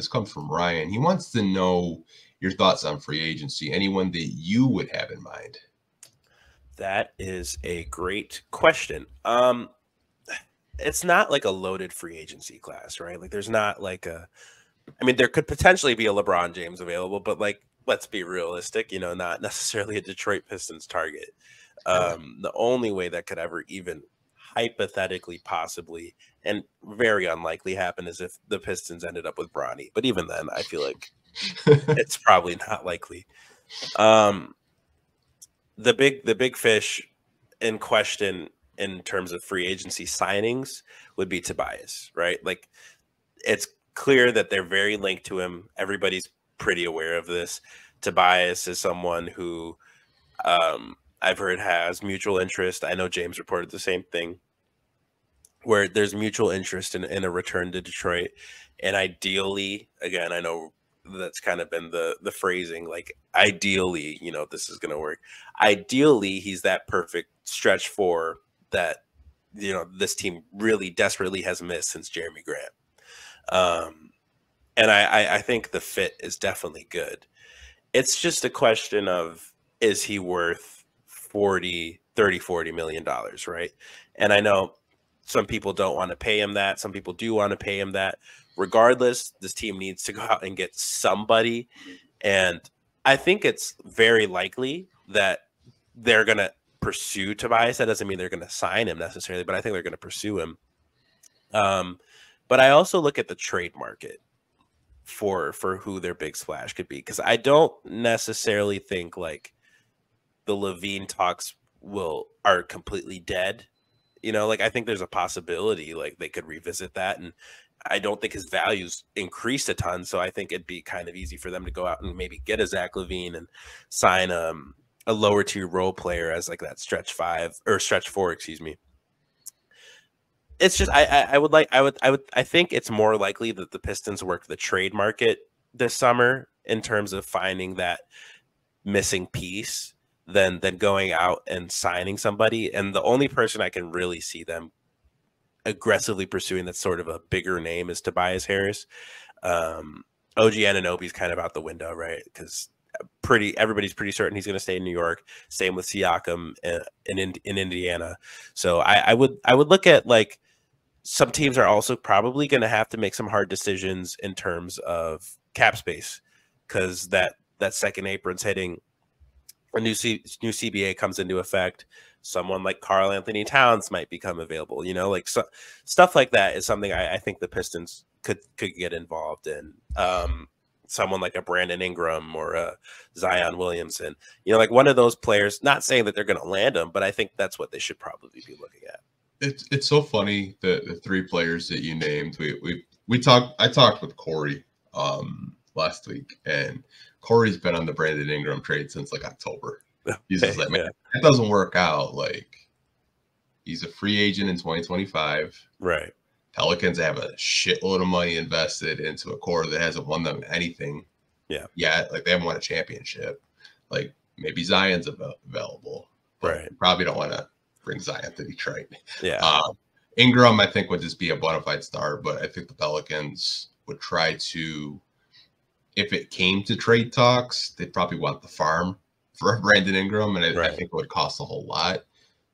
This comes from Ryan. He wants to know your thoughts on free agency. Anyone that you would have in mind? That is a great question. It's not like a loaded free agency class, right? Like there's not like there could potentially be a LeBron James available, but like, let's be realistic, not necessarily a Detroit Pistons target. The only way that could ever even hypothetically possibly and very unlikely happen is if the Pistons ended up with Bronny. But even then, I feel like it's probably not likely. The big fish in question in terms of free agency signings would be Tobias, right? Like it's clear that they're very linked to him. Everybody's pretty aware of this. Tobias is someone who I've heard has mutual interest. I know James reported the same thing, where there's mutual interest in a return to Detroit. And ideally, again, I know that's kind of been the phrasing, like ideally, this is going to work. Ideally, he's that perfect stretch four that, this team really desperately has missed since Jeremy Grant. And I think the fit is definitely good. It's just a question of, is he worth $40 million, right? And I know some people don't want to pay him that. Some people do want to pay him that. Regardless, this team needs to go out and get somebody. And I think it's very likely that they're going to pursue Tobias. That doesn't mean they're going to sign him necessarily, but I think they're going to pursue him. But I also look at the trade market for who their big splash could be, because I don't necessarily think like the Levine talks are completely dead. Like I think there's a possibility like they could revisit that, and I don't think his value's increased a ton. So I think it'd be kind of easy for them to go out and maybe get a Zach LaVine and sign a lower tier role player as like that stretch four, excuse me. It's just I think it's more likely that the Pistons work the trade market this summer in terms of finding that missing piece than going out and signing somebody. And the only person I can really see them aggressively pursuing that's sort of a bigger name is Tobias Harris. OG Anunoby's kind of out the window, right? Because everybody's pretty certain he's going to stay in New York. Same with Siakam in Indiana. So I would look at like some teams are also probably going to have to make some hard decisions in terms of cap space, because that second apron's hitting. A new CBA comes into effect. Someone like Karl Anthony Towns might become available. Like stuff like that is something I think the Pistons could get involved in. Someone like a Brandon Ingram or a Zion Williamson. Like one of those players. Not saying that they're going to land them, but I think that's what they should probably be looking at. It's so funny the three players that you named. I talked with Corey last week, and Corey's been on the Brandon Ingram trade since like October. He's just like, man, that doesn't work out. Like, he's a free agent in 2025. Right. Pelicans have a shitload of money invested into a core that hasn't won them anything yet. Like, they haven't won a championship. Like, maybe Zion's available. Right. Probably don't want to bring Zion to Detroit. Yeah. Ingram, I think, would just be a bona fide star, but I think the Pelicans would try to, if it came to trade talks, they'd probably want the farm for Brandon Ingram, and I think it would cost a whole lot.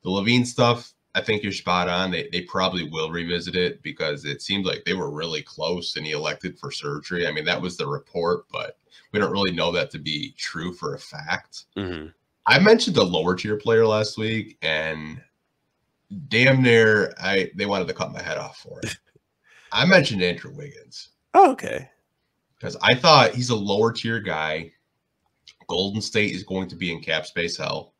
The Levine stuff, I think you're spot on. They probably will revisit it, because it seemed like they were really close and he elected for surgery. I mean, that was the report, but we don't really know that to be true for a fact. Mm-hmm. I mentioned a lower tier player last week, and damn near they wanted to cut my head off for it. I mentioned Andrew Wiggins. Oh, okay. Because I thought he's a lower tier guy. Golden State is going to be in cap space hell.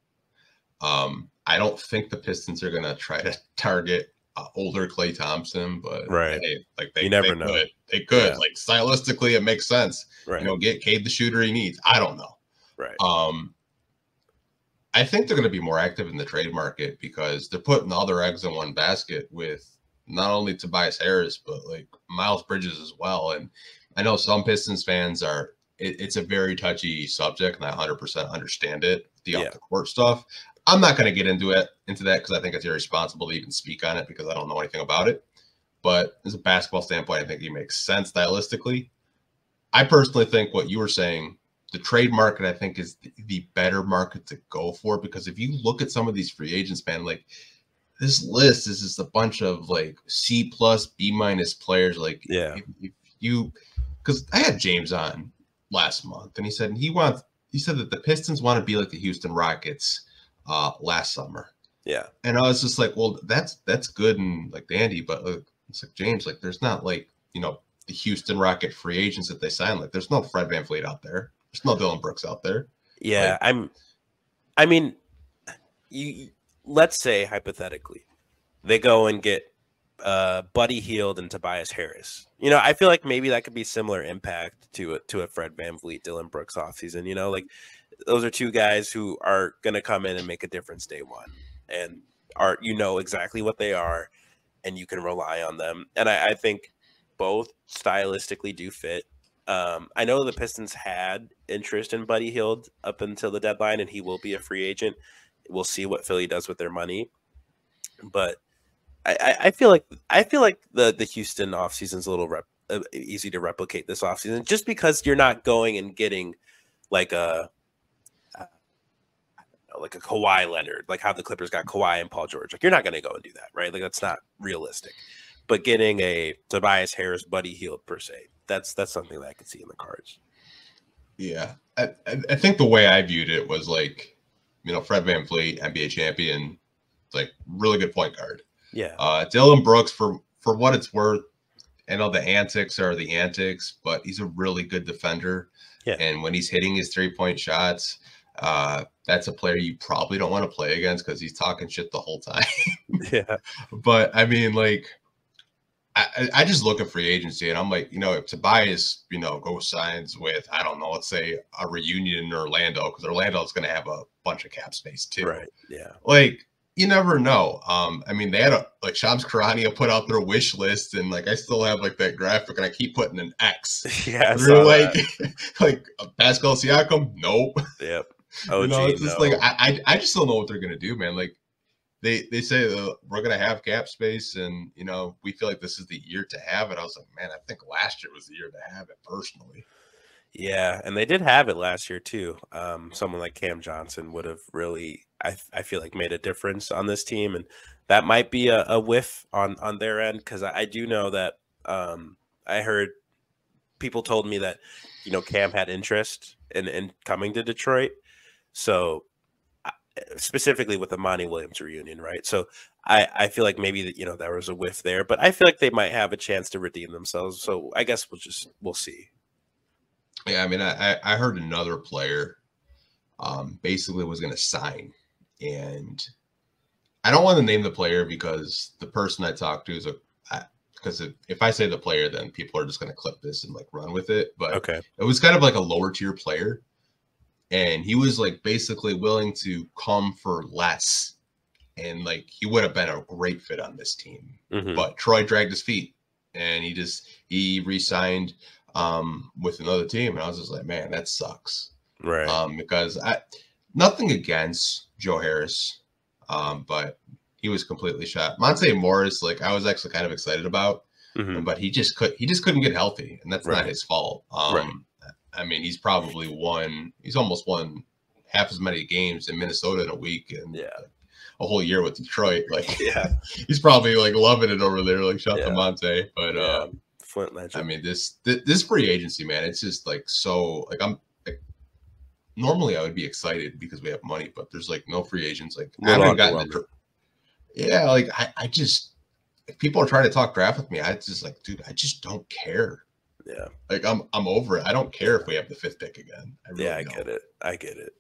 I don't think the Pistons are going to try to target older Klay Thompson, but hey, like they never know. They could. Like, stylistically, it makes sense. Right. Get Cade the shooter he needs. I don't know. Right. I think they're going to be more active in the trade market, because they're putting all their eggs in one basket with not only Tobias Harris, but like Miles Bridges as well. And I know some Pistons fans it's a very touchy subject, and I 100% understand it, the off the court stuff. I'm not going to get into that, because I think it's irresponsible to even speak on it, because I don't know anything about it. But as a basketball standpoint, I think he makes sense stylistically. I personally think what you were saying, the trade market, I think, is the better market to go for, because if you look at some of these free agents, man, like this list is just a bunch of like C+, B- players. Like, Yeah. if you, because I had James on last month, and he said that the Pistons want to be like the Houston Rockets last summer. Yeah. And I was just like, well, that's good and like dandy, but it's like, James, like there's not like, the Houston Rocket free agents that they signed. Like there's no Fred VanVleet out there. There's no Dylan Brooks out there. Yeah. Let's say hypothetically they go and get Buddy Hield and Tobias Harris. I feel like maybe that could be similar impact to a Fred VanVleet, Dylan Brooks offseason. Like those are two guys who are going to come in and make a difference day one, and are exactly what they are, and you can rely on them. And I think both stylistically do fit. I know the Pistons had interest in Buddy Hield up until the deadline, and he will be a free agent. We'll see what Philly does with their money, but I feel like the Houston offseason is a little easy to replicate this offseason, just because you're not going and getting like a Kawhi Leonard, like how the Clippers got Kawhi and Paul George. Like you're not going to go and do that, right? Like that's not realistic. But getting a Tobias Harris, Buddy Hield per se, that's something that I could see in the cards. Yeah, I think the way I viewed it was like, Fred VanVleet, NBA champion, like really good point guard. Yeah. Dylan Brooks, for what it's worth, I know the antics are the antics, but he's a really good defender. Yeah. And when he's hitting his 3-point shots, that's a player you probably don't want to play against because he's talking shit the whole time. Yeah. But I mean, like, I just look at free agency and I'm like, if Tobias, goes signs with, I don't know, let's say a reunion in Orlando, because Orlando's going to have a bunch of cap space too. Right. Yeah. Like, you never know. I mean, they had Shams Charania put out their wish list, and like I still have like that graphic, and I keep putting an X. Yeah. They're like Pascal Siakam, nope. Yep. It's just like I just don't know what they're gonna do, man. Like they say we're gonna have cap space, and we feel like this is the year to have it. I was like, man, I think last year was the year to have it personally. Yeah, and they did have it last year too. Someone like Cam Johnson would have really, I feel like, made a difference on this team, and that might be a whiff on their end, because I do know that I heard people told me that Cam had interest in coming to Detroit, so specifically with the Monty Williams reunion, right? So I feel like maybe that there was a whiff there, but I feel like they might have a chance to redeem themselves. So I guess we'll see. Yeah, I mean, I heard another player basically was going to sign, and I don't want to name the player because the person I talked to is because if I say the player, then people are just going to clip this and like run with it. But okay, it was kind of like a lower tier player, and he was like basically willing to come for less, and like he would have been a great fit on this team. Mm-hmm. But Troy dragged his feet, and he re-signed with another team, and I was just like, man, that sucks. Right. Because nothing against Joe Harris, but he was completely shot. Monte Morris, like I was actually kind of excited about, but he just couldn't get healthy, and that's not his fault. Right. I mean, he's almost won half as many games in Minnesota in a week, and a whole year with Detroit. Like, he's probably like loving it over there. Like, shout to Monte, but Flint legend. I mean, this free agency, man, it's just like so. Like normally I would be excited because we have money, but there's like no free agents. Like I haven't gotten like I just, if people are trying to talk draft with me, I just like, dude, I just don't care. Yeah, like I'm over it. I don't care if we have the 5th pick again. I get it.